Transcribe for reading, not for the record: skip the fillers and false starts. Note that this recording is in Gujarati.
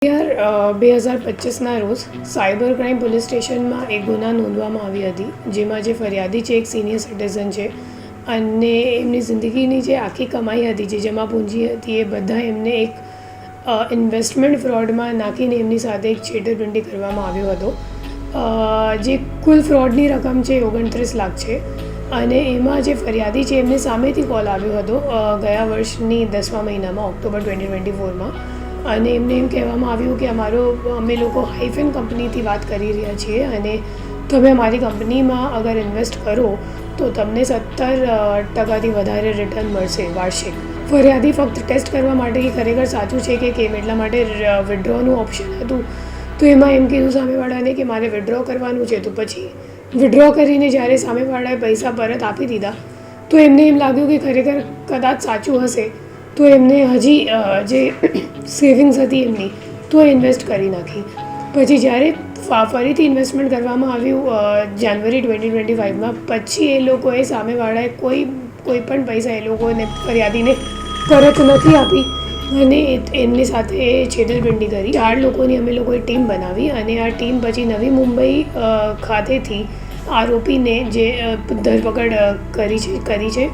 યાર 2025ના રોજ સાયબર ક્રાઇમ પોલીસ સ્ટેશનમાં એક ગુના નોંધવામાં આવી હતી, જેમાં જે ફરિયાદી છે એક સિનિયર સિટીઝન છે અને એમની જિંદગીની જે આખી કમાઈ હતી, જે જમા પૂંજી હતી, એ બધા એમને એક ઇન્વેસ્ટમેન્ટ ફ્રોડમાં નાખીને એમની સાથે એક છેતરપિંડી કરવામાં આવ્યો હતો. જે કુલ ફ્રોડની રકમ છે 29 લાખ છે અને એમાં જે ફરિયાદી છે એમની સામેથી કોલ આવ્યો હતો ગયા વર્ષની 10મા મહિનામાં, ઓક્ટોબર 2024માં, અને એમને એમ કહેવામાં આવ્યું કે અમે લોકો હાઇફેન કંપનીથી વાત કરી રહ્યા છીએ અને તમે અમારી કંપનીમાં અગર ઇન્વેસ્ટ કરો તો તમને 17% વધારે રિટર્ન મળશે વાર્ષિક. ફરિયાદી ફક્ત ટેસ્ટ કરવા માટે કે ખરેખર સાચું છે કે કેમ એટલા માટે વિડ્રોનું ઓપ્શન હતું, તો એમાં એમ કીધું સામેવાળાને કે મારે વિડ્રો કરવાનું છે. તો પછી વિડ્રો કરીને જ્યારે સામેવાળાએ પૈસા પરત આપી દીધા તો એમને એમ લાગ્યું કે ખરેખર કદાચ સાચું હશે, તો એમને હજી જે સેવિંગ્સ હતી એમની તો ઇન્વેસ્ટ કરી નાખી. પછી જ્યારે ફરીથી ઇન્વેસ્ટમેન્ટ કરવામાં આવ્યું જાન્યુઆરી 2025માં, પછી એ લોકોએ સામેવાળાએ કોઈ પણ પૈસા એ લોકોને ફરિયાદીને પરત નથી આપી અને એમની સાથે છેતરપિંડી કરી. 4 લોકોની અમે લોકોએ ટીમ બનાવી અને આ ટીમ પછી નવી મુંબઈ ખાતેથી આરોપીને જે ધરપકડ કરી છે